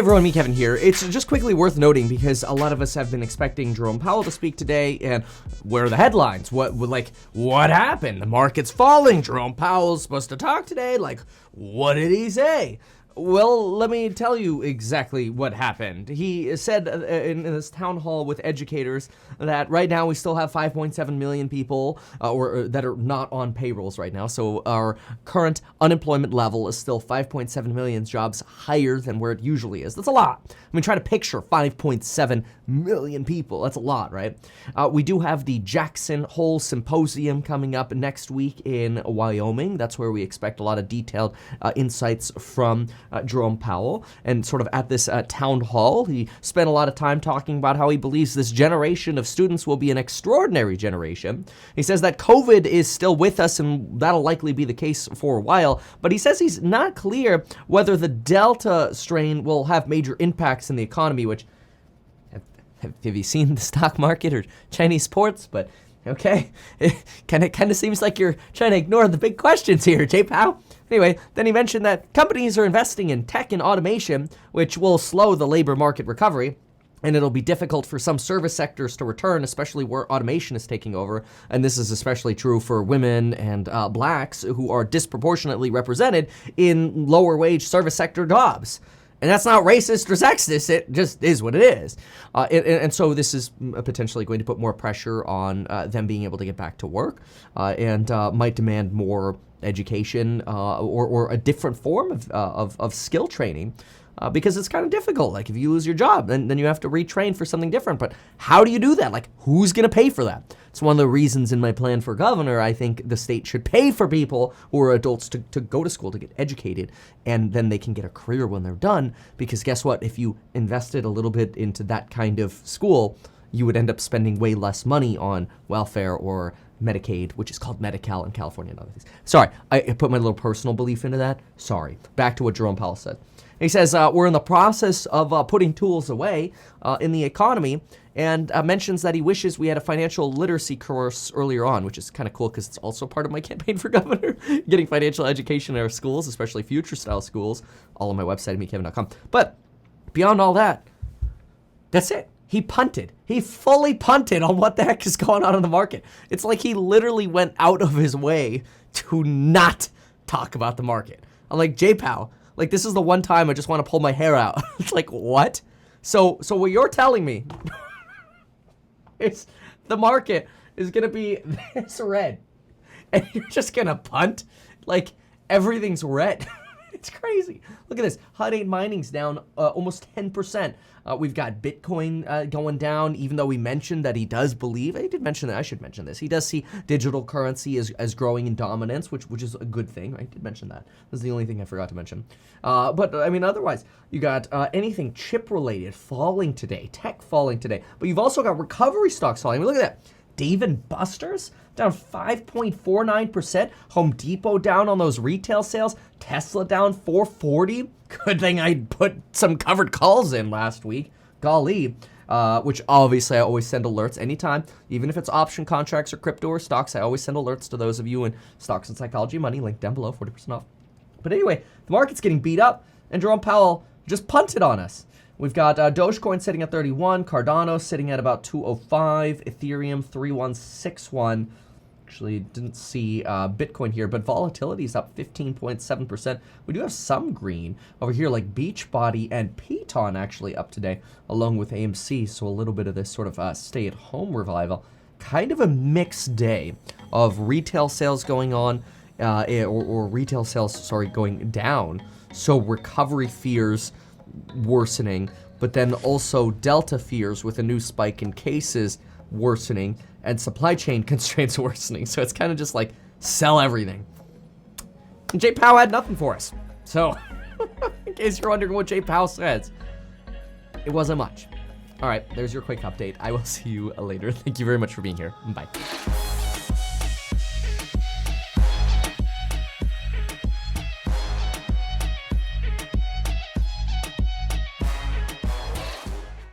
everyone, me Kevin here. It's just quickly worth noting because a lot of us have been expecting Jerome Powell to speak today, and where are the headlines? What happened? The market's falling. Jerome Powell's supposed to talk today. Like, what did he say? Well, let me tell you exactly what happened. He said in this town hall with educators that right now we still have 5.7 million people or that are not on payrolls right now. So our current unemployment level is still 5.7 million jobs higher than where it usually is. That's a lot. I mean, try to picture 5.7 million people. That's a lot, right? We do have the Jackson Hole Symposium coming up next week in Wyoming. That's where we expect a lot of detailed insights from Jerome Powell. And sort of at this town hall, he spent a lot of time talking about how he believes this generation of students will be an extraordinary generation. He says that COVID is still with us, and that'll likely be the case for a while, but he says he's not clear whether the Delta strain will have major impacts in the economy, which, have you seen the stock market or Chinese sports? But okay, it kind of seems like you're trying to ignore the big questions here, Jay Powell. Anyway, then he mentioned that companies are investing in tech and automation, which will slow the labor market recovery, and it'll be difficult for some service sectors to return, especially where automation is taking over. And this is especially true for women and blacks who are disproportionately represented in lower wage service sector jobs. And that's not racist or sexist, it just is what it is. And so this is potentially going to put more pressure on them being able to get back to work and might demand more education or a different form of skill training because it's kind of difficult. Like if you lose your job, then you have to retrain for something different. But how do you do that? Like who's going to pay for that? It's one of the reasons in my plan for governor, I think the state should pay for people who are adults to go to school, to get educated, and then they can get a career when they're done. Because guess what? If you invested a little bit into that kind of school, you would end up spending way less money on welfare or Medicaid, which is called Medi-Cal in California and other things. Sorry, I put my little personal belief into that. Sorry. Back to what Jerome Powell said. He says, we're in the process of putting tools away in the economy, and mentions that he wishes we had a financial literacy course earlier on, which is kind of cool because it's also part of my campaign for governor, getting financial education in our schools, especially future-style schools, all on my website, meetkevin.com. But beyond all that, that's it. He punted. He fully punted on what the heck is going on in the market. It's like he literally went out of his way to not talk about the market. I'm like, Jay Powell, like this is the one time I just want to pull my hair out. It's like, what? So what you're telling me is the market is going to be this red and you're just going to punt? Like everything's red. It's crazy. Look at this. Hut 8 mining's down almost 10%. We've got Bitcoin going down, even though we mentioned that he does believe, he did mention that, I should mention this, he does see digital currency as growing in dominance, which is a good thing. I did mention that. That's the only thing I forgot to mention. But, I mean, otherwise, you got anything chip-related falling today, tech falling today. But you've also got recovery stocks falling. I mean, look at that. Dave & Buster's down 5.49%. Home Depot down on those retail sales. Tesla down 440. Good thing I put some covered calls in last week. Golly. Which obviously I always send alerts anytime. Even if it's option contracts or crypto or stocks, I always send alerts to those of you in Stocks and Psychology Money. Link down below, 40% off. But anyway, the market's getting beat up, and Jerome Powell just punted on us. We've got Dogecoin sitting at 31, Cardano sitting at about 205, Ethereum 3161. Actually, didn't see Bitcoin here, but volatility is up 15.7%. We do have some green over here, like Beachbody and Piton actually up today, along with AMC. So a little bit of this sort of stay-at-home revival. Kind of a mixed day of retail sales going on, or retail sales, going down. So recovery fears worsening, but then also Delta fears with a new spike in cases worsening and supply chain constraints worsening. So it's kind of just like sell everything. And Jay Powell had nothing for us. So in case you're wondering what Jay Powell says, it wasn't much. All right, there's your quick update. I will see you later. Thank you very much for being here. Bye.